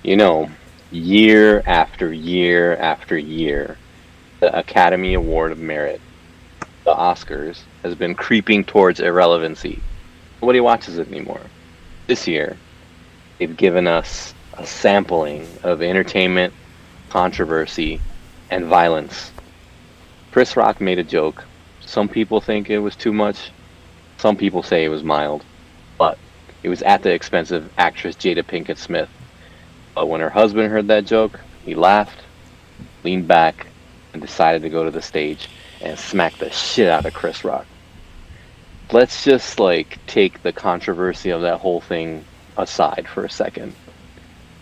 You know, year after year after year, the Academy Award of Merit, the Oscars, has been creeping towards irrelevancy. Nobody watches it anymore. This year, they've given us a sampling of entertainment, controversy, and violence. Chris Rock made a joke. Some people think it was too much. Some people say it was mild. But it was at the expense of actress Jada Pinkett Smith. But when her husband heard that joke, he laughed, leaned back, and decided to go to the stage and smack the shit out of Chris Rock. Let's just like take the controversy of that whole thing aside for a second.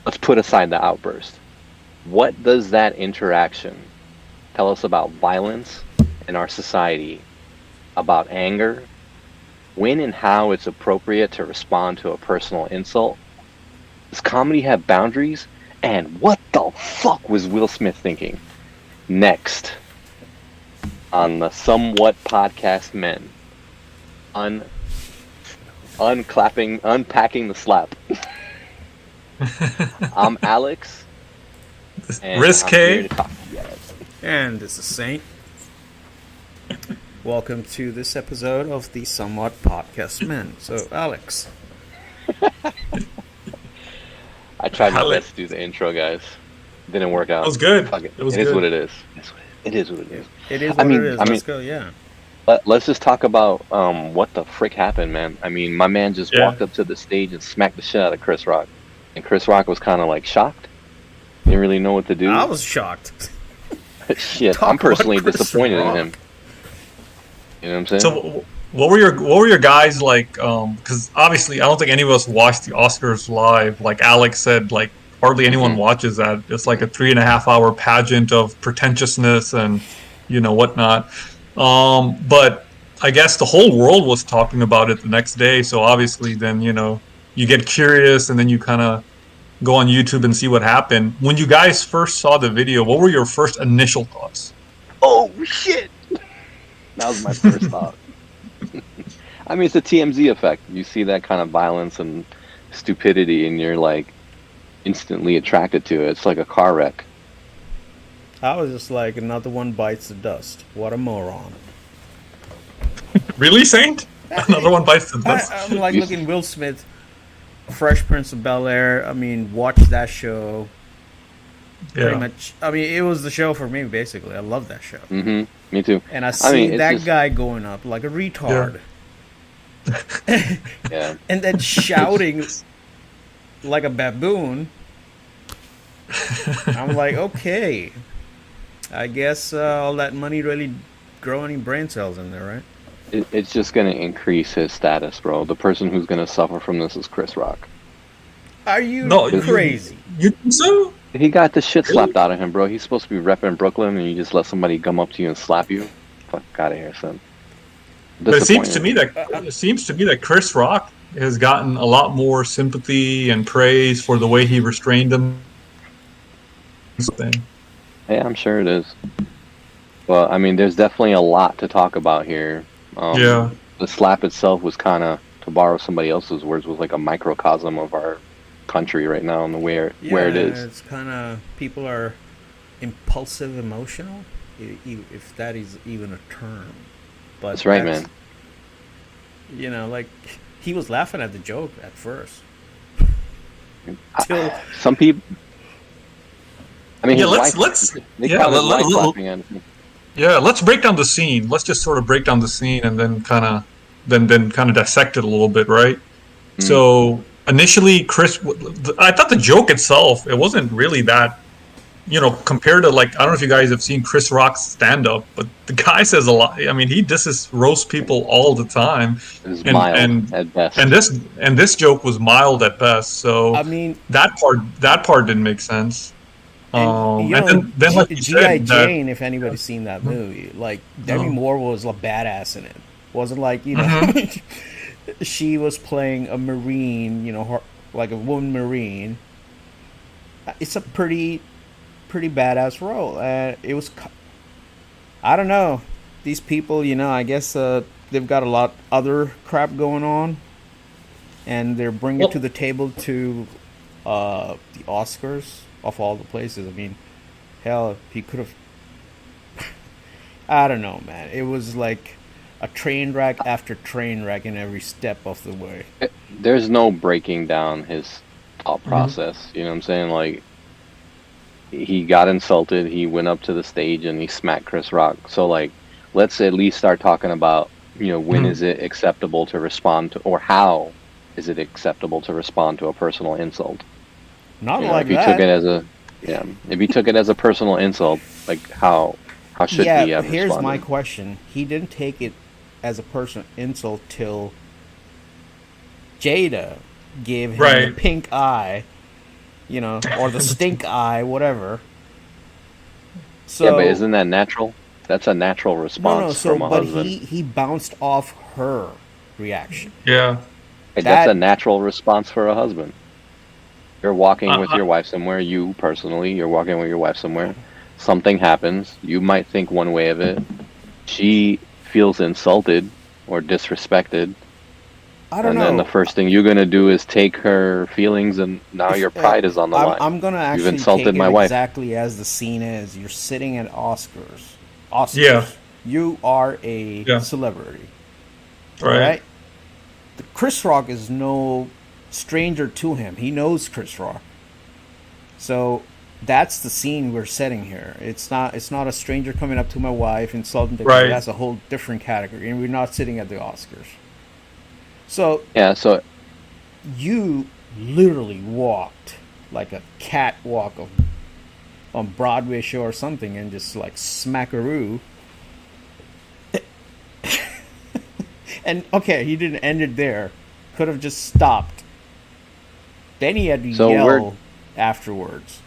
Let's put aside the outburst. What does that interaction tell us about violence in our society, about anger, when and how it's appropriate to respond to a personal insult? Does comedy have boundaries? And what the fuck was Will Smith thinking? Next, on the Somewhat Podcast Men, unpacking the slap. I'm Alex, and I'm here Risque. to talk to you guys. And this is Saint. Welcome to this episode of the Somewhat Podcast Men. So, Alex. I tried my Alex. best to do the intro, guys. Didn't work out. It was good. Fuck it. It was It is good. what it is. It is what it is. It is I what mean- it is. I mean- Let's go, yeah. Let's just talk about what the frick happened, man. I mean, my man just Yeah. walked up to the stage and smacked the shit out of Chris Rock, and Chris Rock was kind of like shocked. Didn't really know what to do. I was shocked. Shit, Talk I'm about personally Chris disappointed Rock. in him. You know what I'm saying? So, what were your guys like? Because obviously, I don't think any of us watched the Oscars live. Like Alex said, like hardly anyone Mhm. watches that. It's like a 3.5 hour pageant of pretentiousness and whatnot. But I guess the whole world was talking about it the next day. So obviously, then you get curious and then you kind of go on YouTube and see what happened. When you guys first saw the video, what were your first initial thoughts? Oh shit! That was my first thought. I mean, it's a TMZ effect. You see that kind of violence and stupidity, and you're like instantly attracted to it. It's like a car wreck. I was just like, another one bites the dust. What a moron. Really, Saint? Another one bites the dust. I'm like You- looking Will Smith, Fresh Prince of Bel-Air. I mean, watch that show. Pretty Yeah. much. I mean, it was the show for me, basically. I love that show. Mm-hmm. Me too. And I I see mean, it's that just- guy going up like a retard. Yeah. And then shouting like a baboon. I'm like, okay. I guess all that money really grow any brain cells in there, right? It's just gonna increase his status, bro. The person who's gonna suffer from this is Chris Rock. Are you No, you- crazy? You think so? He got the shit slapped out of him, bro. He's supposed to be repping Brooklyn, and you just let somebody come up to you and slap you. Fuck out of here, son. But it seems to Disappointing. me that Chris Rock has gotten a lot more sympathy and praise for the way he restrained him. Yeah, I'm sure it is. Well, I mean, there's definitely a lot to talk about here. Yeah. The slap itself was kind of, to borrow somebody else's words, was like a microcosm of our country right now and where it is. It's kind of, people are impulsive emotional, if that is even a term. But That's right, man. You know, like, he was laughing at the joke at first. Till Some people. I mean, Yeah, his let's- wife- let's- They yeah, caught his let- wife let- laughing at him. Yeah, let's break down the scene. Let's just sort of break down the scene and then kind of dissect it a little bit, right? Mm. So initially, I thought the joke itself, it wasn't really that, compared to like, I don't know if you guys have seen Chris Rock's stand up, but the guy says a lot. I mean, he disses roast people all the time. It was And- mild and- at best. And this joke was mild at best. So I mean, that part didn't make sense. and, And then like you G.I. said, that, Jane, if anybody's seen that movie, like, Demi No. Moore was a badass in it. Wasn't like, she was playing a Marine, like a woman Marine. It's a pretty badass role. It was, I don't know. These people, I guess they've got a lot other crap going on. And they're bringing it to the table to the Oscars of all the places. I mean, hell, he could have. I don't know, man. It was like a train wreck after train wreck in every step of the way. There's no breaking down his thought process. You know what I'm saying? Like, he got insulted. He went up to the stage and he smacked Chris Rock. So, like, let's at least start talking about, when is it acceptable to respond to, or how is it acceptable to respond to a personal insult? Not You know, like if he that. took it as a, if he took it as a personal insult, like how should he have here's responded? my question. He didn't take it as a personal insult till Jada gave him Right. the pink eye, or the stink eye, whatever. So, Yeah, but isn't that natural? That's a natural response from a but husband. he bounced off her reaction. Yeah. Hey, that- that's a natural response for a husband. You're walking with Uh-huh. your wife somewhere. You personally, you're walking with your wife somewhere. Something happens. You might think one way of it. She feels insulted or disrespected, I don't and know. then the first thing you're gonna do is take her feelings, and now your pride is on the line. I'm gonna actually insulted take my it wife. exactly as the scene is. You're sitting at Oscars. Oscars. Yeah. You are a Yeah. celebrity. Right. Right? Chris Rock is no stranger to him. He knows Chris Rock. So that's the scene we're setting here. It's not a stranger coming up to my wife insulting the Right. That's a whole different category. And we're not sitting at the Oscars. So Yeah, so you literally walked like a catwalk on Broadway show or something and just like smackaroo. And okay, he didn't end it there. Could have just stopped. Then he had to So yell afterwards.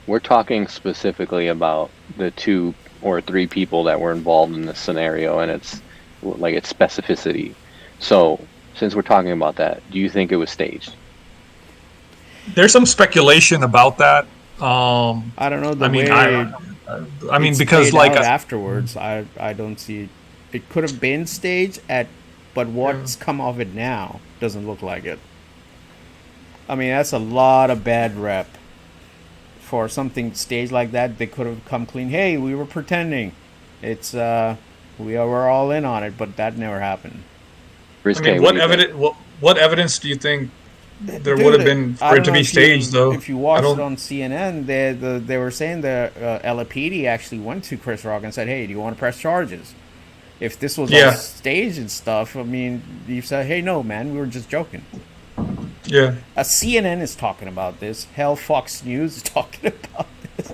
we're talking specifically about the 2 or 3 people that were involved in this scenario, and it's specificity. So, since we're talking about that, do you think it was staged? There's some speculation about that. I don't know the I mean, way. I mean, it's because played like out afterwards, I don't see. It could have been staged but what's come of it now doesn't look like it. I mean, that's a lot of bad rep for something staged like that. They could have come clean. Hey, we were pretending. It's we're all in on it, but that never happened. I Risque, mean, what do you think? what evidence do you think there Dude, would have been I for it don't to know be if staged, though? If you I watched don't- it on CNN, they were saying that LAPD actually went to Chris Rock and said, "Hey, do you want to press charges?" If this was Yeah. all staged and stuff, I mean, you said, "Hey, no, man, we were just joking." Yeah. CNN is talking about this. Hell, Fox News is talking about this.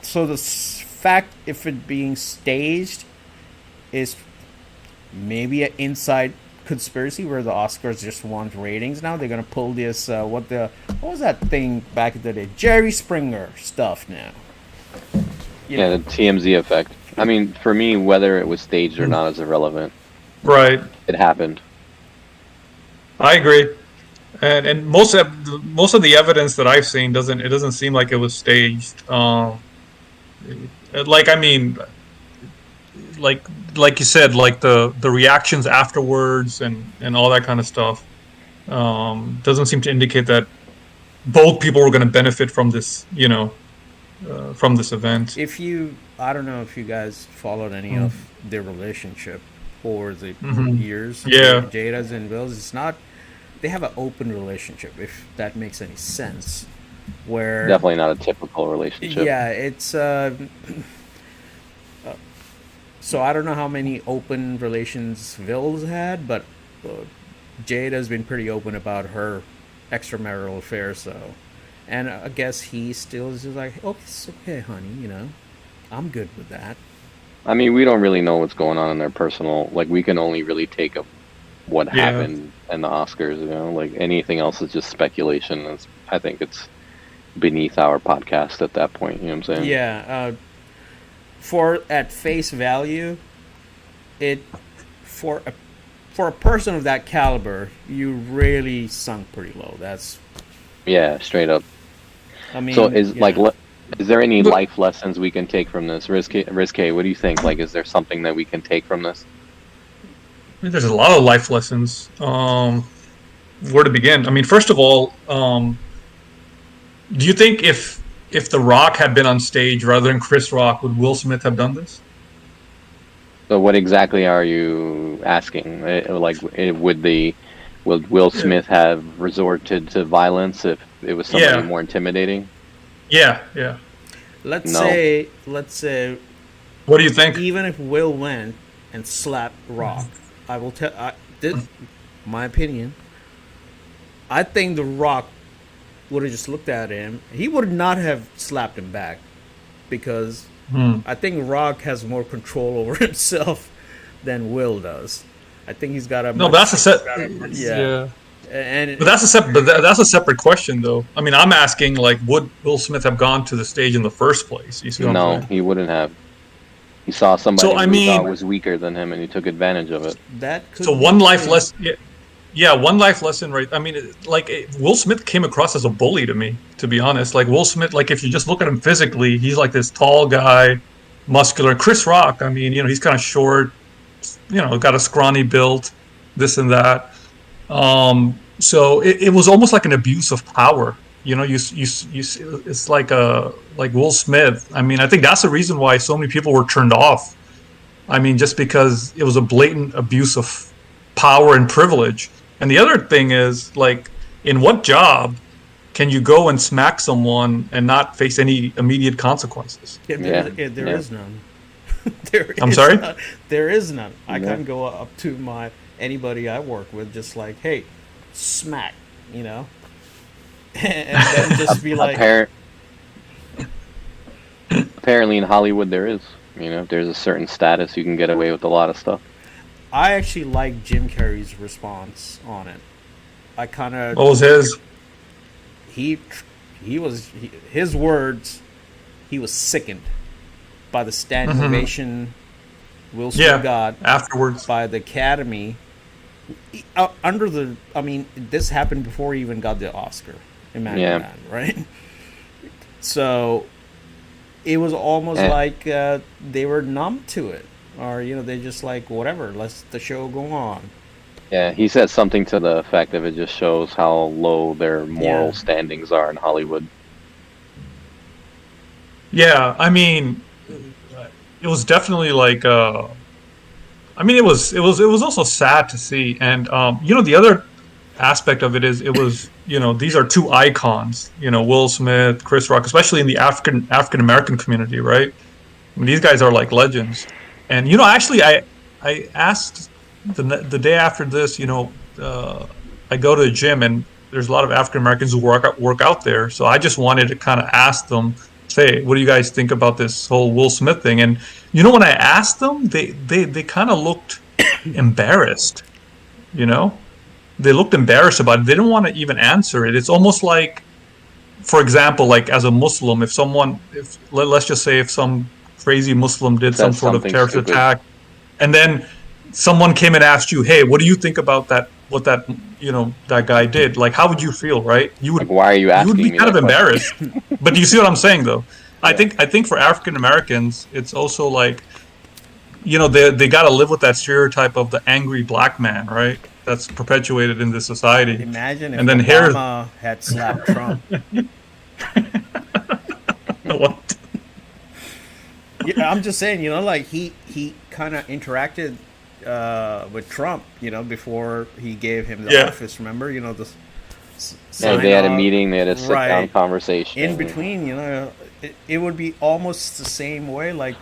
So the fact, if it being staged, is maybe an inside conspiracy where the Oscars just want ratings now. They're gonna pull this what was that thing back in the day? Jerry Springer stuff now. You Yeah, know, the TMZ effect. I mean, for me, whether it was staged or not is irrelevant. Right. It happened. I agree. And most of the evidence that I've seen doesn't seem like it was staged. Like, I mean, like you said, like the reactions afterwards and all that kind of stuff doesn't seem to indicate that both people were going to benefit from this, from this event. I don't know if you guys followed any of their relationship over the years. Yeah. Jada's and Will's. It's not. They have an open relationship, if that makes any sense. Where Definitely not a typical relationship. yeah, it's so I don't know how many open relations Ville's had, but Jada's been pretty open about her extramarital affairs. So, and I guess he still is just like, oh, it's okay, honey. I'm good with that. I mean, we don't really know what's going on in their personal. Like, we can only really take up what Yeah. happened in the Oscars. Like anything else is just speculation. I think it's beneath our podcast at that point. You know what I'm saying? Yeah. For at face value, for a person of that caliber, you really sunk pretty low. That's. Yeah, straight up. I mean. So is yeah. is there any life lessons we can take from this? Risque, what do you think? Like, is there something that we can take from this? I mean, there's a lot of life lessons. where to begin. I mean, first of all, do you think if The Rock had been on stage rather than Chris Rock, would Will Smith have done this? So what exactly are you asking? Would Will Smith have resorted to violence if it was somebody more intimidating? Yeah, yeah. Let's say, what do you think? even if Will went and slapped Rock, I will tell this my opinion. I think The Rock would have just looked at him. He would not have slapped him back because I think Rock has more control over himself than Will does. I think he's got a No, but that's a set. yeah. And But that's a separate question, though. I mean, I'm asking like, would Will Smith have gone to the stage in the first place? You see what I'm No, saying? he wouldn't have. He saw somebody So, I who he thought mean- was weaker than him, and he took advantage of it. that could So be one life true. lesson. Yeah, one life lesson, right? I mean, Will Smith came across as a bully to me, to be honest. Like Will Smith, like if you just look at him physically, he's like this tall guy, muscular. Chris Rock, I mean, he's kind of short, got a scrawny build, this and that. So it was almost like an abuse of power. It's like Will Smith. I mean, I think that's the reason why so many people were turned off. I mean, just because it was a blatant abuse of power and privilege. And the other thing is, like, in what job can you go and smack someone and not face any immediate consequences? There is none. I'm sorry? There is none. I No. can't go up to anybody I work with just like, hey, smack, and then just be like, Apparently in Hollywood there is. If there's a certain status, you can get away with a lot of stuff. I actually like Jim Carrey's response on it. I kind of What was his? his words. He was sickened by the standing ovation Will Smith got Afterwards. by the Academy. This happened before he even got the Oscar. Imagine that, right? So it was almost like they were numb to it, or they just like, whatever, let's the show go on. Yeah, he said something to the effect of it just shows how low their moral Yeah. standings are in Hollywood. Yeah, I mean, it was definitely like. I mean, it was also sad to see, and the other aspect of it is it was these are two icons, Will Smith, Chris Rock, especially in the African American community, right? I mean, these guys are like legends, and actually I asked the day after this, I go to a gym and there's a lot of African Americans who work out there, so I just wanted to kind of ask them, say, what do you guys think about this whole Will Smith thing? And when I asked them, they kind of looked embarrassed. They looked embarrassed about it. They didn't want to even answer it. It's almost like, for example, like as a Muslim, let's just say if some crazy Muslim did some That's sort of something terrorist stupid. attack, and then someone came and asked you, hey, what do you think about that? What that guy did? Like, how would you feel, right? You would. Like, why are you You asking would be me kind of that question? embarrassed. But do you see what I'm saying, though? I think for African Americans, it's also like, they got to live with that stereotype of the angry black man, right? That's perpetuated in this society. Imagine if And then here's- Obama had slapped Trump. What? Yeah, I'm just saying, like he kind of interacted with Trump, before he gave him the office. Remember, the Yeah, they had a sign-off. meeting, they had a sit-down Right. conversation. In between, it would be almost the same way. Like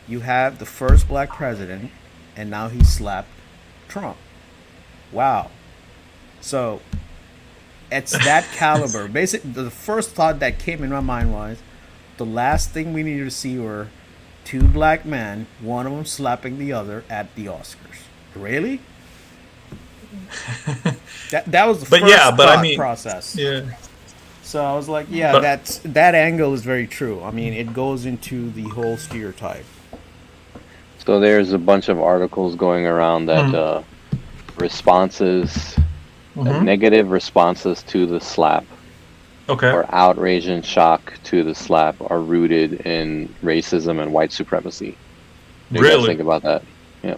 you have the first black president, and now he slapped Trump. Wow. So it's that caliber. Basically, the first thought that came in my mind was the last thing we needed to see were two black men, one of them slapping the other at the Oscars. Really? that was the But first yeah, but I thought mean- process. Yeah. So I was like, yeah, But- that angle is very true. I mean, it goes into the whole stereotype. So there's a bunch of articles going around that responses, negative responses to the slap, Okay. or outrage and shock to the slap, are rooted in racism and white supremacy. What do you guys Really? think about that? Yeah.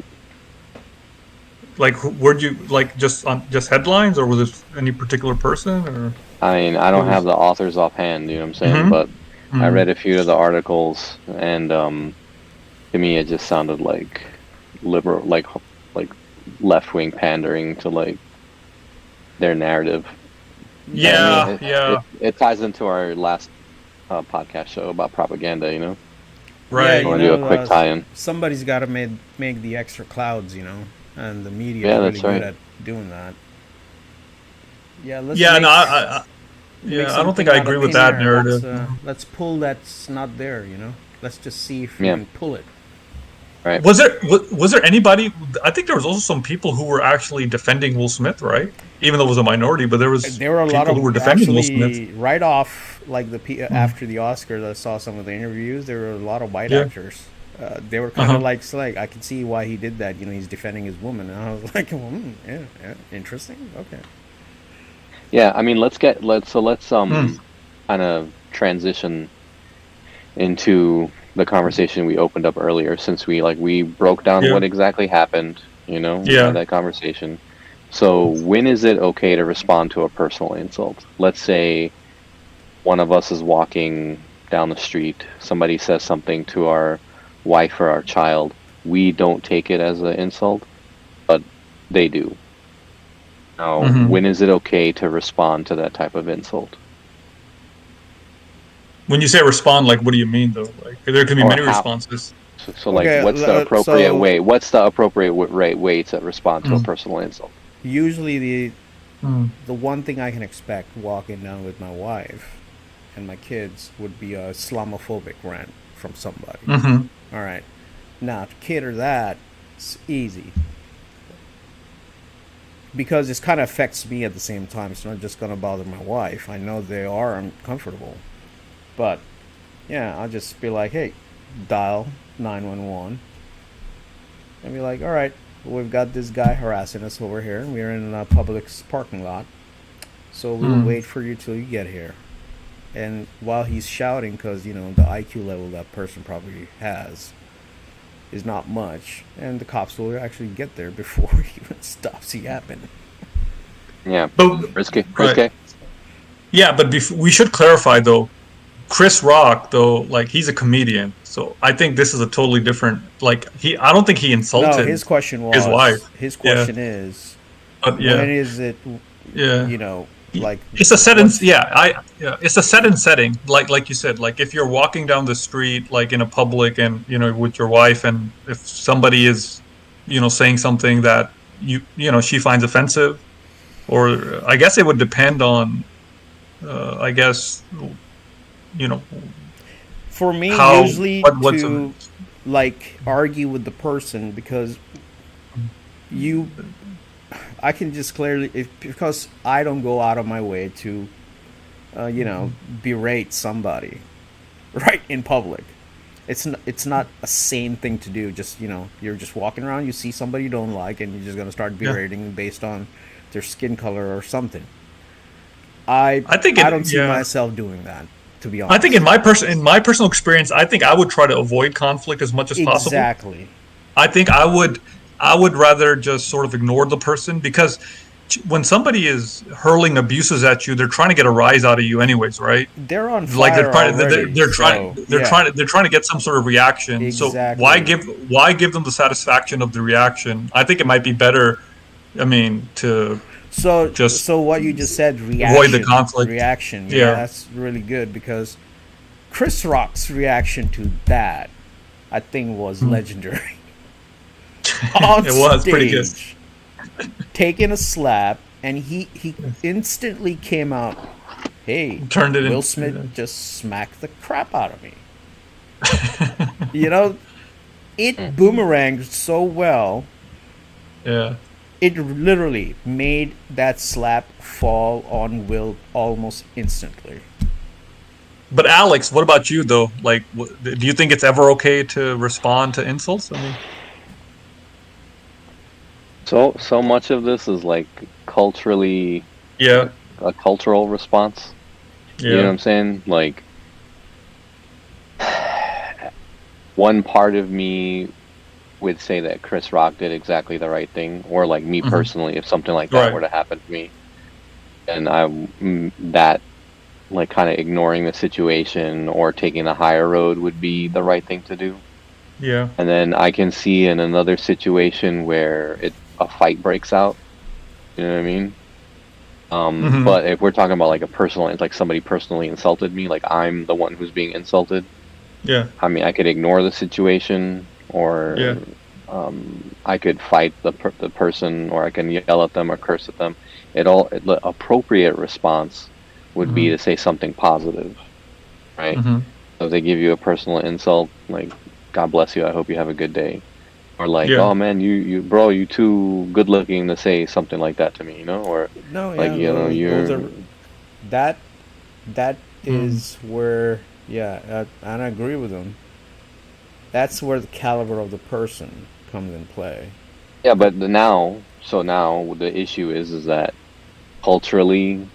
Like, where'd you like just headlines, or was it any particular person, or? I mean, I don't have the authors offhand, you know what I'm saying? Mm-hmm. But I Mm-hmm. read a few of the articles, and to me, it just sounded like liberal, like left-wing pandering to like their narrative. And I mean, Yeah, yeah, it ties into our last podcast show about propaganda, you know? Yeah, I right. you want to do a know, quick tie-in. somebody's got to make the extra clouds, you know, and the media is Yeah, really that's good right. at doing that. Yeah, let's Yeah, no, make yeah, I don't think something I out agree of with thin that air. narrative. Let's pull that's not there, you know. Let's just see if we Yeah, can pull it. right. Was there anybody? I think there was also some people who were actually defending Will Smith, right? Even though it was a minority, but there was There were a lot people who of were defending Will Smith. actually right off, like Mm. after the Oscars. I saw some of the interviews. There were a lot of white Yeah. actors. They were kind of Uh-huh. like, so like I can see why he did that. You know, he's defending his woman, and I was like, yeah, yeah, interesting. Okay. Yeah, I mean, let's Mm. kind of transition into the conversation we opened up earlier, since we broke down Yeah. what exactly happened, you know, we had Yeah. that conversation. So when is it okay to respond to a personal insult? Let's say one of us is walking down the street, somebody says something to our wife or our child. We don't take it as an insult, but they do. Now, Hmm. when is it okay to respond to that type of insult? When you say respond, like, what do you mean though? Like, there can be Or many how? responses. So like, Okay. what's the appropriate So way? What's the appropriate right way to respond to a Mm. personal insult? usually Mm. the one thing I can expect walking down with my wife and my kids would be a Islamophobic rant from somebody. Hmm. All right. Now to cater that, it's easy because this kind of affects me at the same time. It's not just gonna bother my wife. I know they are uncomfortable, but yeah, I'll just be like, hey, dial 911 and be like, all right, we've got this guy harassing us over here. We're in a public parking lot, so we'll Mm. wait for you till you get here. And while he's shouting, because you know the IQ level that person probably has is not much, and the cops will actually get there before he even stops yapping. Yeah, But risky, right. risky. Yeah, but we should clarify though. Chris Rock, though, like he's a comedian, so I think this is a totally different. Like I don't think he No, insulted his question his wife. was, his Yeah, question is, but when yeah, is it, yeah. you know, like, It's a set in what's, yeah, it's a set in setting. Like you said, like if you're walking down the street, like in a public, and with your wife, and if somebody is, saying something that she finds offensive, or I guess it would depend on, I guess, you know for me, how usually what's to like argue with the person because you I can just clearly because I don't go out of my way to berate somebody right in public. It's not a sane thing to do. Just you're just walking around, you see somebody you don't like, and you're just gonna start yeah. berating based on their skin color or something. I I think I it don't see yeah. myself doing that, to be I think honest. in my personal experience, I think I would try to avoid conflict as much as possible. Exactly. I think I would rather just sort of ignore the person, because when somebody is hurling abuses at you, they're trying to get a rise out of you anyways, right? They're on Like fire already. So yeah, they're trying to get some sort of reaction. So exactly. why give them the satisfaction of the reaction? I think it might be better, I mean, to just So what you just said, avoid the conflict. reaction. Yeah, Yeah. that's really good because Chris Rock's reaction to that, I think, was Hmm. legendary. On It was pretty good. stage, taking a slap, and he instantly came out. Hey, Turned it Will in. Smith just smacked the crap out of me. You know, it boomeranged so well. Yeah. It literally made that slap fall on Will almost instantly. But Alex, what about you though? Like, do you think it's ever okay to respond to insults? I mean, So much of this is like culturally yeah, a cultural response. You know what yeah, I'm saying? Like, one part of me would say that Chris Rock did exactly the right thing, or like me Mhm. personally, if something like that Right. were to happen to me, and that like kind of ignoring the situation or taking the higher road would be the right thing to do. Yeah. And then I can see in another situation where a fight breaks out. You know what I mean? Mhm. But if we're talking about like it's like somebody personally insulted me, like I'm the one who's being insulted. Yeah. I mean, I could ignore the situation, Yeah. or I could fight the person, or I can yell at them or curse at them. The appropriate response would be Mhm. to say something positive, right? Mhm. So if they give you a personal insult, like "God bless you, I hope you have a good day," or like Yeah. "Oh man, bro, you too good looking to say something like that to me," you know, or No, like yeah, those you're are that that Mm. is where, yeah, and I agree with them. That's where the caliber of the person comes in play. yeah, but now the issue is that culturally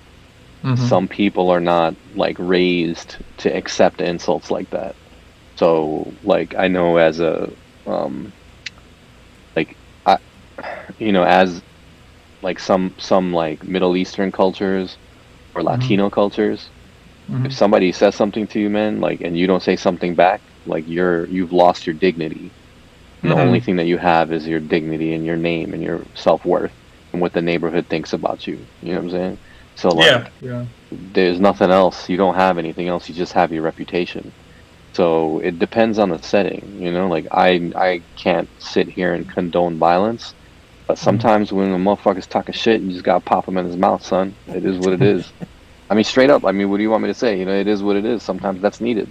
Mhm. some people are not like raised to accept insults like that. So like I know as a um like I as like some like Middle Eastern cultures or Mhm. Latino cultures, if Mhm. somebody says something to you, man, like and you don't say something back, like you've lost your dignity. And the only Mhm. thing that you have is your dignity and your name and your self-worth and what the neighborhood thinks about you. You know what I'm saying? So Yeah. like Yeah. there's nothing else. You don't have anything else. You just have your reputation. So it depends on the setting, you know? Like I can't sit here and condone violence, but Mhm. sometimes when a motherfucker's talking shit, you just gotta pop him in his mouth, son. It is what it is. I mean, straight up. I mean, what do you want me to say? You know, it is what it is. Sometimes that's needed.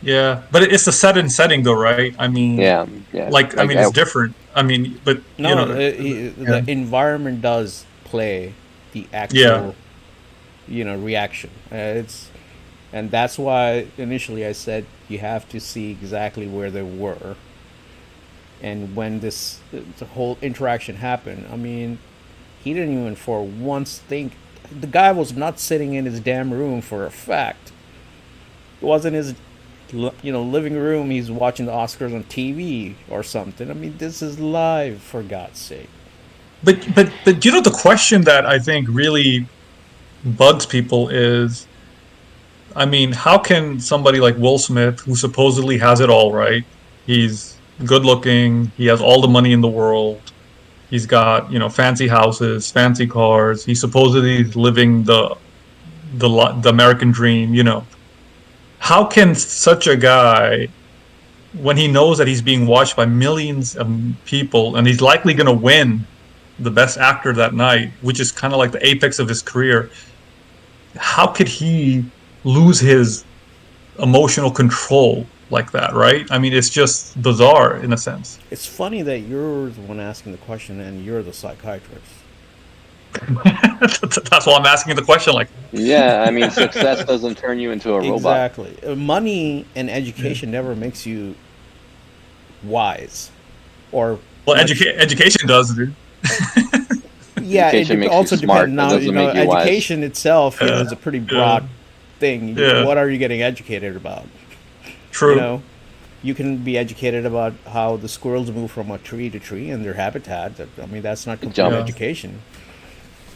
Yeah. But it's the set and setting, though, right? I mean, Yeah, yeah. like, I Like mean, it's different. I mean, but No, yeah. the environment does play the Yeah. actual, reaction. And that's why initially I said you have to see exactly where they were, and when the whole interaction happened. I mean, he didn't even for once think the guy was not sitting in his damn room for a fact. It wasn't his living room. He's watching the Oscars on TV or something. I mean, this is live, for God's sake. But the question that I think really bugs people is, I mean, how can somebody like Will Smith, who supposedly has it all, right? He's good looking, he has all the money in the world, he's got, fancy houses, fancy cars, he's supposedly living the American dream, How can such a guy, when he knows that he's being watched by millions of people and he's likely going to win the best actor that night, which is kind of like the apex of his career, how could he lose his emotional control like that, right? I mean, it's just bizarre in a sense. It's funny that you're the one asking the question and you're the psychiatrist. That's why I'm asking the question like that. Yeah, I mean, success doesn't turn you into a robot. Exactly. Money and Yeah. education never makes you wise or Well, much. education does, dude. Yeah, Education it makes you also smart. depends. That Now, doesn't make you wise. education itself, Yeah, is a pretty yeah, broad thing. yeah. What are you getting educated about? You True. know, you can be educated about how the squirrels move from a tree to tree and their habitat. I mean, that's not They complete jump. Yeah. education.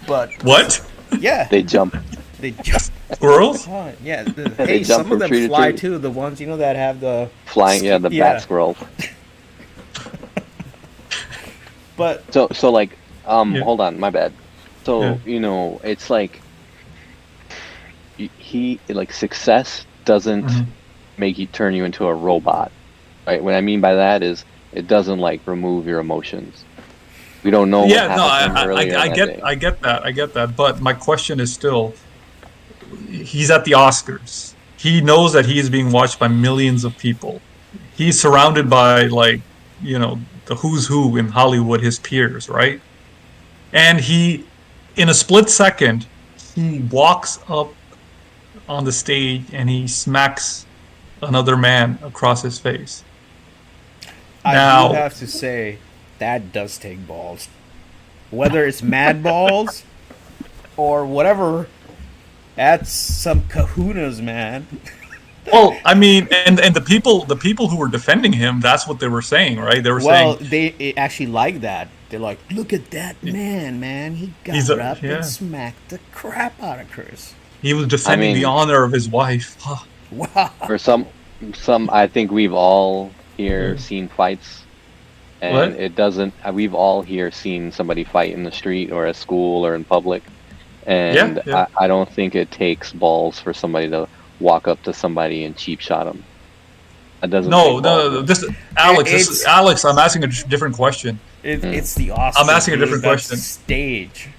But What? yeah, They jump. they just Squirrels? yeah. They Hey, jump some of from them tree to fly tree. too. The ones that have the Flying, yeah, the bat yeah. squirrel. But So like, Yeah, hold on, my bad. yeah. So, it's like like success doesn't Hmm. make you turn you into a robot, right? What I mean by that is it doesn't like remove your emotions. We don't know what Yeah, no, happened to him earlier in that day. I get that. But my question is still, he's at the Oscars. He knows that he is being watched by millions of people. He's surrounded by like, the who's who in Hollywood, his peers, right? And in a split second, he walks up on the stage and he smacks another man across his face. I do Now, have to say that does take balls. Whether it's mad balls or whatever, that's some kahunas, man. Well, I mean, and the people who were defending him, that's what they were saying, right? They were Well, saying they actually like that. They're like, look at that man. He he's got a up yeah. and smacked the crap out of Chris. He was I defending the mean, honor of his wife. Wow. for some, I think we've all here seen fights, and What? it doesn't. We've all here seen somebody fight in the street or at school or in public, and Yeah. I don't think it takes balls for somebody to walk up to somebody and cheap shot them. That doesn't. No, take no, balls. no. This Alex. This is It's- Alex. I'm asking a different question. It's the Oscars. I'm asking a dude. different That's question. Stage.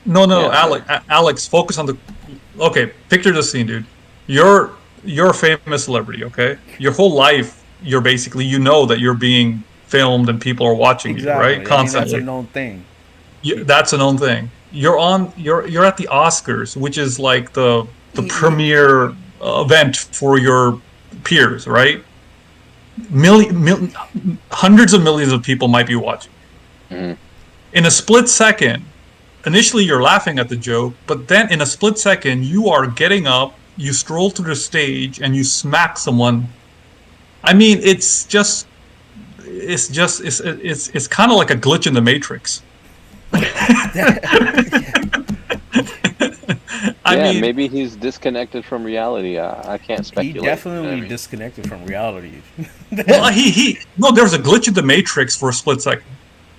No, Yeah. Alex, focus on the. Okay, picture the scene, dude. You're a famous celebrity. Okay, your whole life, you're basically that you're being filmed and people are watching Exactly. you, right? I mean, Constantly. that's a known thing. That's a known thing. You're at the Oscars, which is like the premier event for your peers, right? Hundreds of millions of people might be watching. Mhm. In a split second, initially you're laughing at the joke, but then in a split second you are getting up, you stroll to the stage, and you smack someone. I mean, it's kind of like a glitch in the Matrix. I Yeah, mean, maybe he's disconnected from reality. I can't He speculate. definitely I mean, disconnected from reality. well, no, there's a glitch in the Matrix for a split second.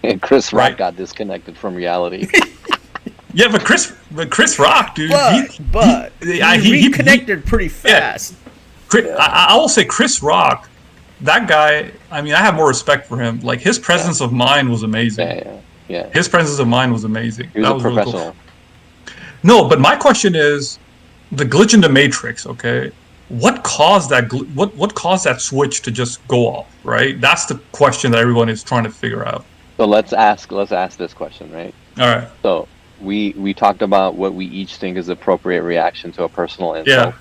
and Chris Rock Right. got disconnected from reality. Yeah, but Chris Rock, dude, But he he- reconnected pretty fast. I will say Chris Rock, that guy. I mean, I have more respect for him. Like his presence of mind was amazing. Yeah. His presence of mind was amazing. He was That a was really cool. professional. No, but my question is, the glitch in the Matrix. Okay, what caused that? What caused that switch to just go off? Right. That's the question that everyone is trying to figure out. So let's ask this question, right? All right. So we talked about what we each think is appropriate reaction to a personal insult.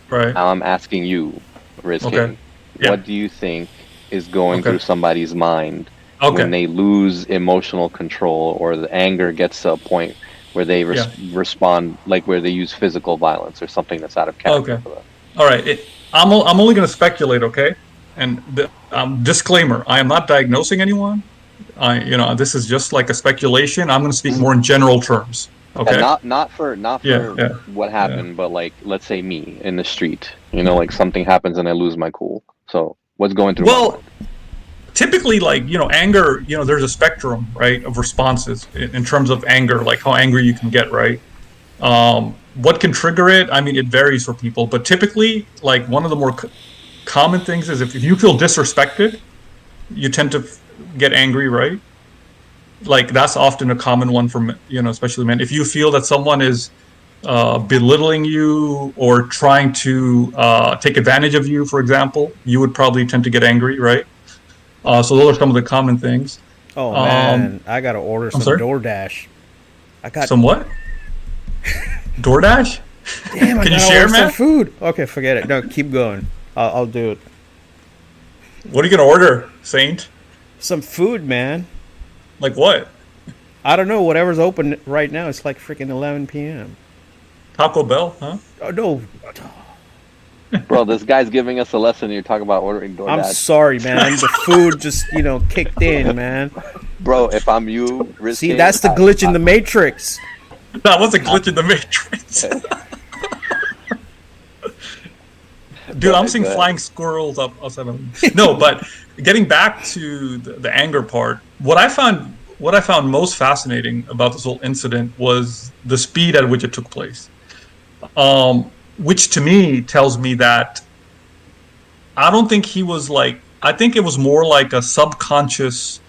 Yeah. Right. Now I'm asking you, Rizky, Okay. Yeah. what do you think is going Okay. through somebody's mind when Okay. they lose emotional control or the anger gets to a point where they respond, like where they use physical violence or something that's out of character Okay. for them? All right. I'm only going to speculate. Okay. And disclaimer: I am not diagnosing anyone. This is just like a speculation. I'm going to speak more in general terms. Okay. And not for Yeah. what happened, but like let's say me in the street, like something happens and I lose my cool. So what's going through my Well, mind? typically, like anger. There's a spectrum, right, of responses in terms of anger, like how angry you can get, right? What can trigger it? I mean, it varies for people, but typically, like one of the more common things is if you feel disrespected, you tend to get angry, right? Like that's often a common one for especially men. If you feel that someone is belittling you or trying to take advantage of you, for example, you would probably tend to get angry, right? So those are some of the common things. Oh man, I gotta order some sorry? DoorDash. I got Some what? DoorDash? damn. I Can you gotta share, order some man? food. Okay, forget it. No, keep going. I'll do it. What are you gonna order, Saint? Some food, man. Like what? I don't know. Whatever's open right now. It's like freaking 11 p.m. Taco Bell, huh? Oh no, Bro, this guy's giving us a lesson. You're talking about ordering I'm DoorDash. sorry, man. The food just kicked in, man. Bro, if I'm you, See, that's the glitch in the Matrix. That was a glitch in the Matrix. Dude, I'm seeing flying squirrels up outside of No, but getting back to the anger part, what I found most fascinating about this whole incident was the speed at which it took place. Which to me tells me that I don't think he was I think it was more like a subconscious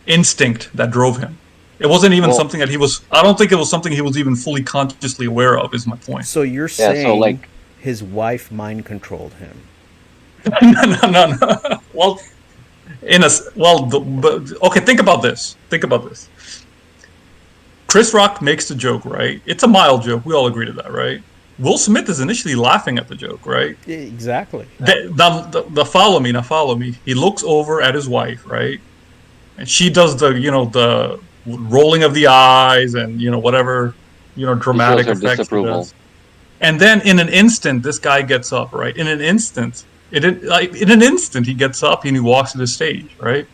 instinct that drove him. It wasn't even something that I don't think it was something he was even fully consciously aware of, is my point. So you're saying his wife mind controlled him? No. Well, okay, think about this. Chris Rock makes the joke, right? It's a mild joke. We all agree to that, right? Will Smith is initially laughing at the joke, right? Exactly. Now, follow me. He looks over at his wife, right? And she does the rolling of the eyes and whatever dramatic She shows her effects she disapproval. does. And then in an instant, this guy gets up, right? In an instant, he gets up and he walks to the stage, right?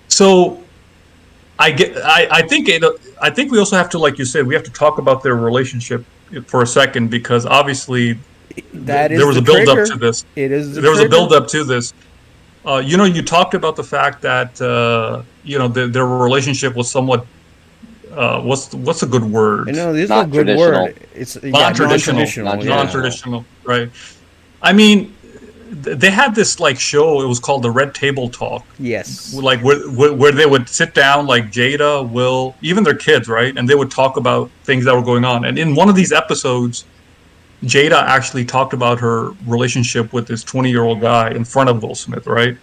So I think we also have to, like you said, we have to talk about their relationship for a second, because obviously there was a build up to this. There was a build up to this. You talked about the fact that their relationship was somewhat what's a good word? No, this is a good word. It's non-traditional, right? I mean, they had this like show. It was called the Red Table Talk. Yes. Like where they would sit down, like Jada, Will, even their kids, right? And they would talk about things that were going on. And in one of these episodes, Jada actually talked about her relationship with this 20-year-old guy in front of Will Smith, right?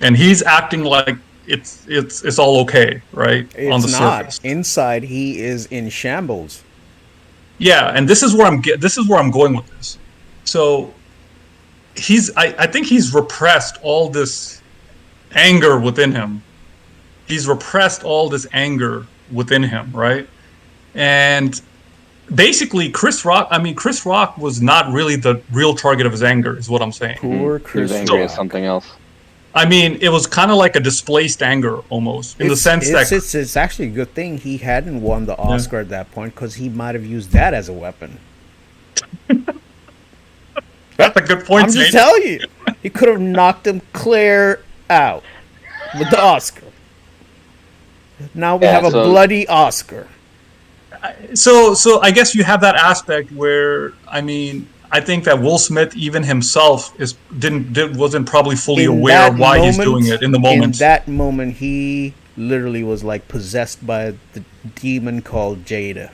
And he's acting like it's all okay, right? It's on the not. surface. Inside, he is in shambles. Yeah, and this is where I'm going with this. So I think he's repressed all this anger within him. He's repressed all this anger within him, right? And basically, Chris Rock was not really the real target of his anger, is what I'm saying. Poor Chris Rock. He was angry at something else. I mean, it was kind of like a displaced anger, almost, in the sense that it's actually a good thing he hadn't won the Oscar at that point, because he might have used that as a weapon. That's a good point. I'm just telling you, he could have knocked him clear out with the Oscar. Now we have a bloody Oscar. So I guess you have that aspect where, I mean, I think that Will Smith, even himself, wasn't probably fully aware of why he's doing it in the moment. In that moment, he literally was like possessed by the demon called Jada.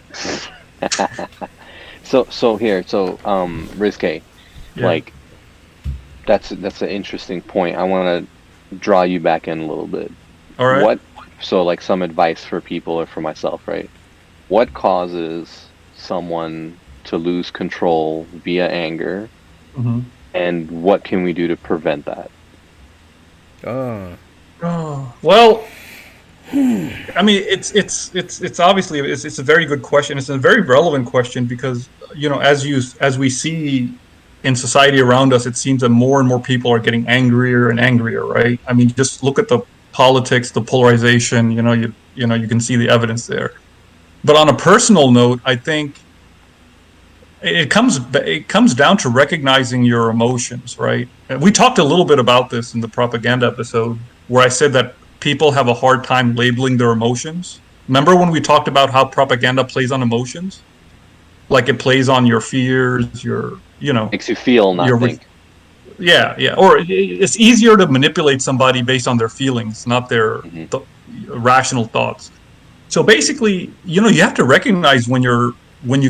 So Risque, like that's an interesting point. I want to draw you back in a little bit. All right. So like some advice for people or for myself, right? What causes someone to lose control via anger, and what can we do to prevent that? Well, I mean, it's obviously it's a very good question. It's a very relevant question because as we see in society around us, it seems that more and more people are getting angrier and angrier, right? I mean, just look at the politics, the polarization. You can see the evidence there. But on a personal note, I think it comes down to recognizing your emotions, right? And we talked a little bit about this in the propaganda episode, where I said that people have a hard time labeling their emotions. Remember when we talked about how propaganda plays on emotions? Like it plays on your fears, makes you feel, not think. Yeah. Or it's easier to manipulate somebody based on their feelings, not their rational thoughts. So basically, you have to recognize when you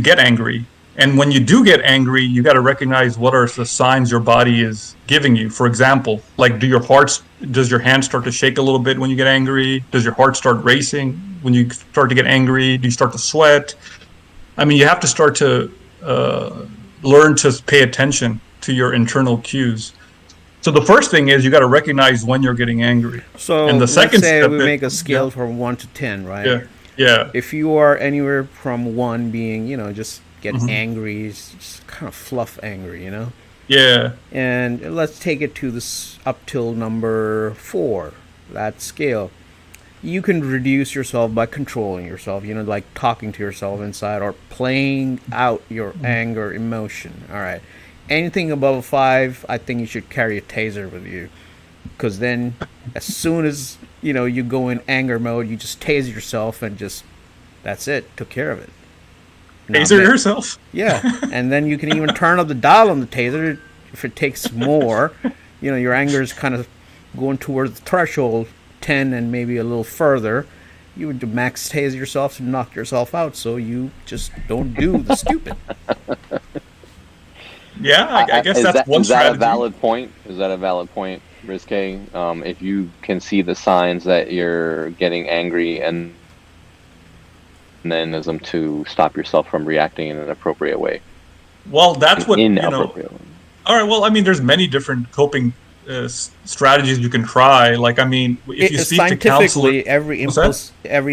get angry. And when you do get angry, you got to recognize what are the signs your body is giving you. For example, like does your hand start to shake a little bit when you get angry? Does your heart start racing when you start to get angry? Do you start to sweat? I mean, you have to start to learn to pay attention to your internal cues. So the first thing is you got to recognize when you're getting angry. So and the second let's say step we make a scale from 1 to 10, right? Yeah. If you are anywhere from 1 being, just get angry, just kind of fluff angry, Yeah. And let's take it to this up till number 4, that scale. You can reduce yourself by controlling yourself, like talking to yourself inside or playing out your anger emotion. All right. Anything above a 5, I think you should carry a taser with you. Because then as soon as, you go in anger mode, you just tase yourself and that's it. Took care of it. Taser yourself? Yeah. And then you can even turn up the dial on the taser if it takes more. Your anger is kind of going towards the threshold, 10 and maybe a little further. You would max tase yourself to knock yourself out so you just don't do the stupid. Yeah, I guess that's one strategy. Is that a valid point, Risque? If you can see the signs that you're getting angry and then to stop yourself from reacting in an appropriate way. Well, that's what inappropriate. All right. Well, I mean, there's many different coping strategies you can try. Like, I mean, if you speak to counselors, every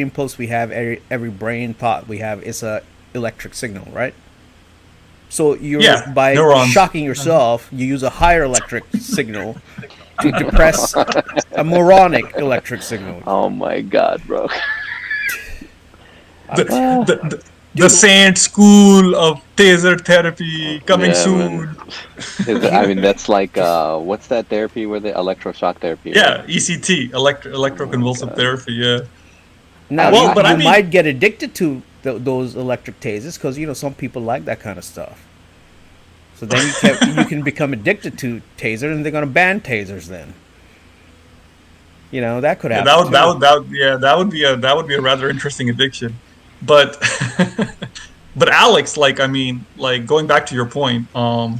impulse we have, every brain thought we have is a electric signal, right? So you're Yeah, by neurons. shocking yourself, you use a higher electric signal to depress a moronic electric signal. Oh my god, bro. The Saint School of Taser Therapy coming Yeah, soon. I mean, that's like what's that therapy where the electroshock therapy? Yeah, ECT, electroconvulsive therapy. Yeah. Now, Well, you, but you I mean- might get addicted to those electric tasers because some people like that kind of stuff. So then you can become addicted to taser, and they're gonna ban tasers. Then, that could Yeah, happen. that would be a rather interesting addiction. But but Alex, like, I mean, like, going back to your point, I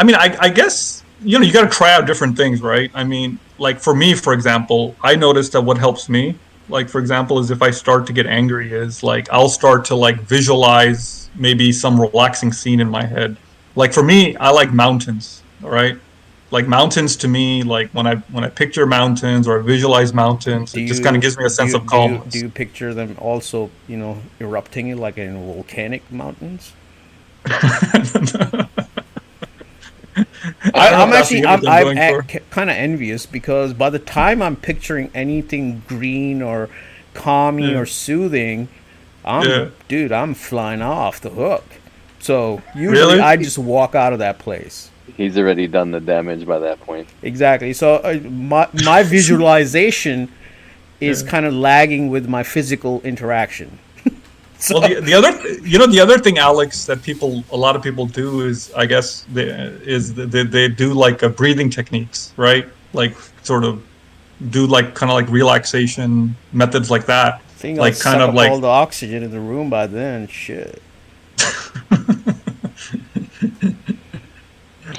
mean, I guess you got to try out different things, right? I mean, like, for me, for example, I noticed that what helps me, like, for example, is if I start to get angry, is like I'll start to like visualize maybe some relaxing scene in my head. Like, for me, I like mountains, all right? Like, mountains to me, like, when I picture mountains or I visualize mountains, it just kind of gives me a sense of calmness. Do you picture them also, erupting like in volcanic mountains? I'm kind of envious because by the time I'm picturing anything green or calming or soothing, I'm flying off the hook. So usually Really? I just walk out of that place. He's already done the damage by that point. Exactly. So my visualization is kind of lagging with my physical interaction. Well, the other thing, Alex, that a lot of people do is, I guess, they do like breathing techniques, right? Like, sort of do like kind of like relaxation methods like that. I think like I'll kind suck of up like all the oxygen in the room by then. Shit.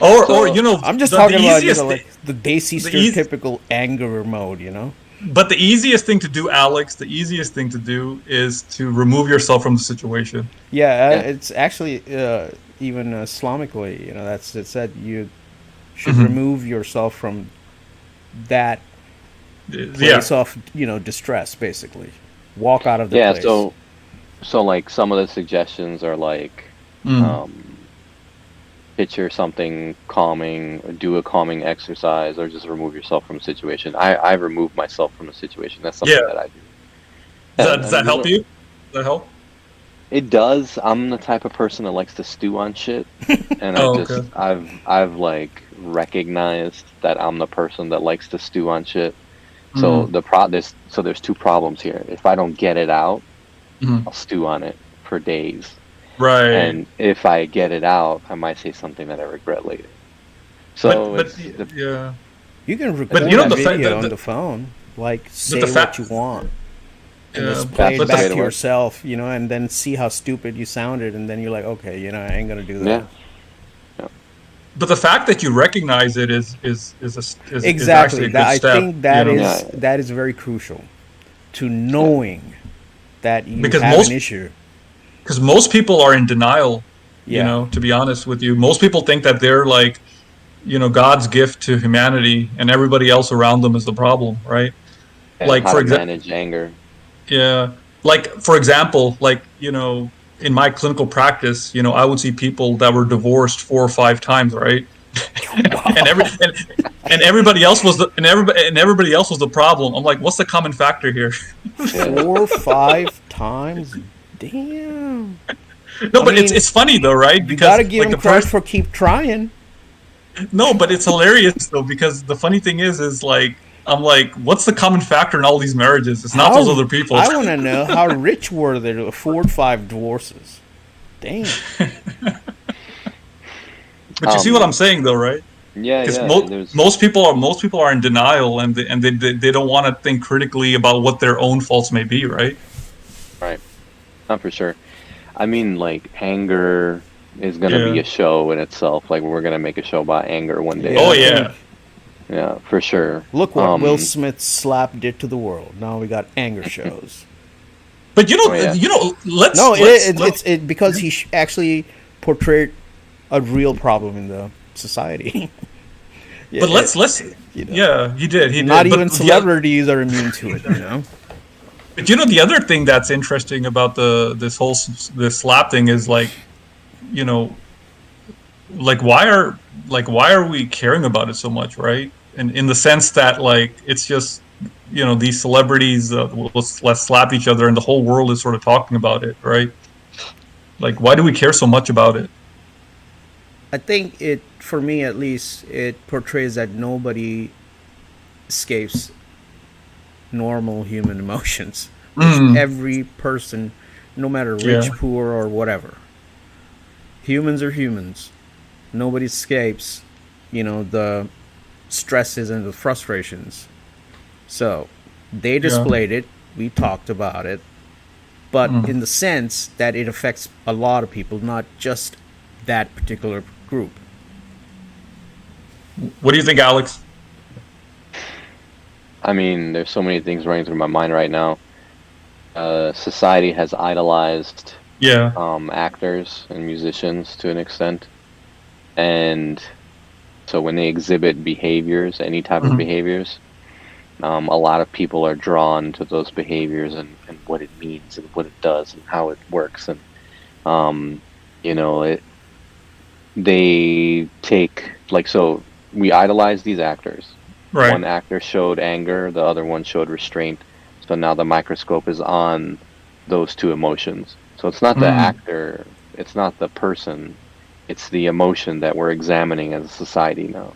or I'm just the talking about easiest like the basic stereotypical anger mode. But the easiest thing to do, Alex, is to remove yourself from the situation. Yeah, it's actually even Islamically, that's it said you should remove yourself from that place of distress. Basically, walk out of the place. So like some of the suggestions are like picture something calming, or do a calming exercise, or just remove yourself from a situation. I remove myself from a situation. That's something that I do. Does that help you? Does that help? It does. I'm the type of person that likes to stew on shit, and I've like recognized that I'm the person that likes to stew on shit. So there's two problems here. If I don't get it out, I'll stew on it for days. Right. And if I get it out, I might say something that I regret later. So you can record a video on the phone, like say what you want, and just play it back to yourself, and then see how stupid you sounded, and then you're like, okay, I ain't gonna do that. Yeah. But the fact that you recognize it is exactly. is actually a good step, I think that is very crucial to knowing that you have an issue. Because most people are in denial, to be honest with you. Most people think that they're like, God's gift to humanity, and everybody else around them is the problem, right? And like, for example, manage anger. Yeah. Like, for example, like, in my clinical practice, I would see people that were divorced 4 or 5 times, right? and everybody else was the problem. I'm like, what's the common factor here? 4 or 5 times. Damn. No, but it's funny though, right? Because you gotta give him credit for keep trying. No, but it's hilarious though, because the funny thing is like, I'm like, what's the common factor in all these marriages? It's not those other people. I want to know how rich were they to afford 5 divorces. Damn. But you see what I'm saying though, right? Yeah, Because most people are in denial, and they don't want to think critically about what their own faults may be, right? Right. Not for sure. I mean, like, anger is going to be a show in itself. Like, we're going to make a show about anger one day. Oh, yeah. Yeah, for sure. Look what Will Smith's slap did to the world. Now we got anger shows. But let's because he actually portrayed a real problem in the society. But he did. Not even celebrities are immune to it, But the other thing that's interesting about this slap thing is, like, you know, why are we caring about it so much, right? And in the sense that like it's just these celebrities let's slap each other and the whole world is sort of talking about it, right? Like why do we care so much about it? I think it, for me at least, it portrays that nobody escapes normal human emotions. Which Mm, every person, no matter rich, yeah. poor, or whatever, humans are humans. Nobody escapes, the stresses and the frustrations. So they Yeah. displayed it. We talked about it, but Mm. in the sense that it affects a lot of people, not just that particular group. What do you think, Alex? I mean, there's so many things running through my mind right now. Society has idolized Yeah. actors and musicians to an extent, and so when they exhibit behaviors, any type of Mhm. behaviors, a lot of people are drawn to those behaviors and what it means and what it does and how it works. And um, it they take like so we idolize these actors. Right. One actor showed anger, the other one showed restraint. So now the microscope is on those two emotions. So it's not the Mm. actor, it's not the person, it's the emotion that we're examining as a society now.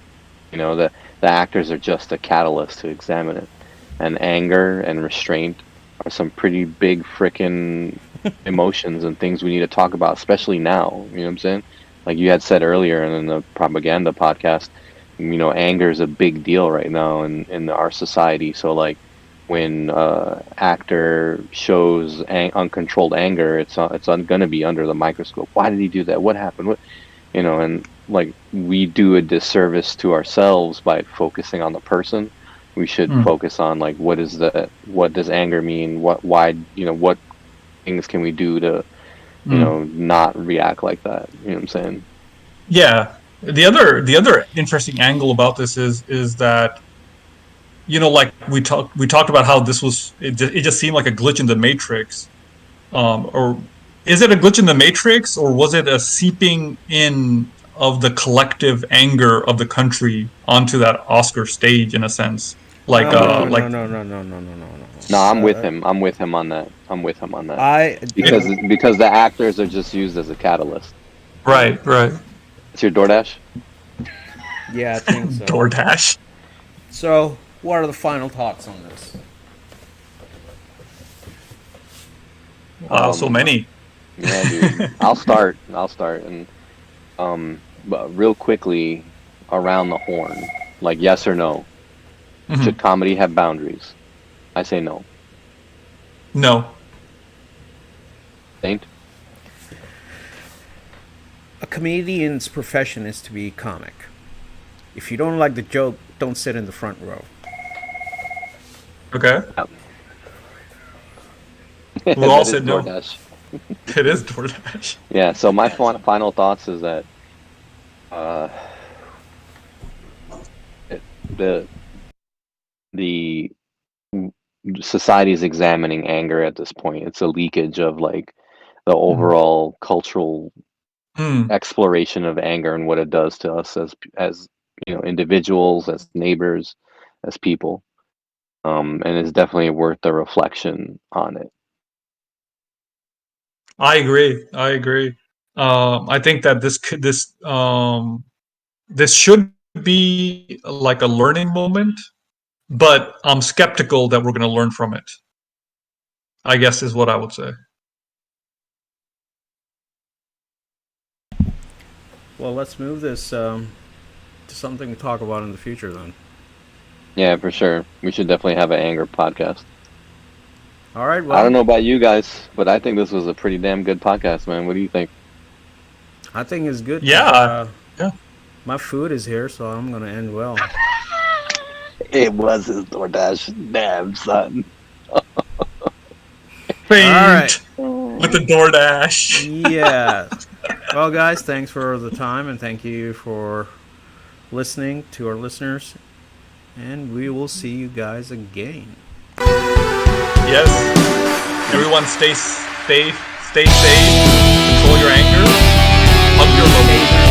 The actors are just a catalyst to examine it. And anger and restraint are some pretty big frickin' emotions and things we need to talk about, especially now. You know what I'm saying? Like you had said earlier in the propaganda podcast, anger is a big deal right now in our society. So like when actor shows uncontrolled anger, it's going to be under the microscope. Why did he do that? What happened? And like we do a disservice to ourselves by focusing on the person. We should Mm. focus on like what does anger mean? What things can we do to Mm. not react like that? You know what I'm saying? Yeah. The other interesting angle about this is that like we talked about how this was it just seemed like a glitch in the matrix, or is it a glitch in the matrix, or was it a seeping in of the collective anger of the country onto that Oscar stage in a sense, like No, I'm with no, you. no, like no, no, no, no, no, no, no. No, I'm with Uh, him. I'm with him on that. I'm with him on that. I, Because the actors are just used as a catalyst. right It's your DoorDash? yeah, I think so. DoorDash. So, what are the final thoughts on this? Wow, so Um, many. yeah, dude. I'll start and but real quickly around the horn. Like yes or no. Mhm. Should comedy have boundaries? I say no. No. Saint? A comedian's profession is to be comic. If you don't like the joke, don't sit in the front row. Okay. Yep. We all That is said no. DoorDash. It is DoorDash. Yeah, so my final thoughts is that uh, the the society is examining anger at this point. It's a leakage of like the Mhm. overall cultural Mm. exploration of anger and what it does to us as individuals, as neighbors, as people. And it's definitely worth the reflection on it. I agree. I agree. I think that this should be like a learning moment, but I'm skeptical that we're going to learn from it. I guess is what I would say. Well, let's move this to something to talk about in the future then. Yeah, for sure. We should definitely have an anger podcast. All right, I don't well, know about you guys, but I think this was a pretty damn good podcast, man. What do you think? I think it's good. 'Cause, Yeah. Yeah. my food is here, so I'm going to end well. It was his DoorDash. Damn, son. Faint right. with the DoorDash. Yeah. Well, guys, thanks for the time and thank you for listening to our listeners. And we will see you guys again. Yes. Everyone stay safe. Control your anger. love your logo.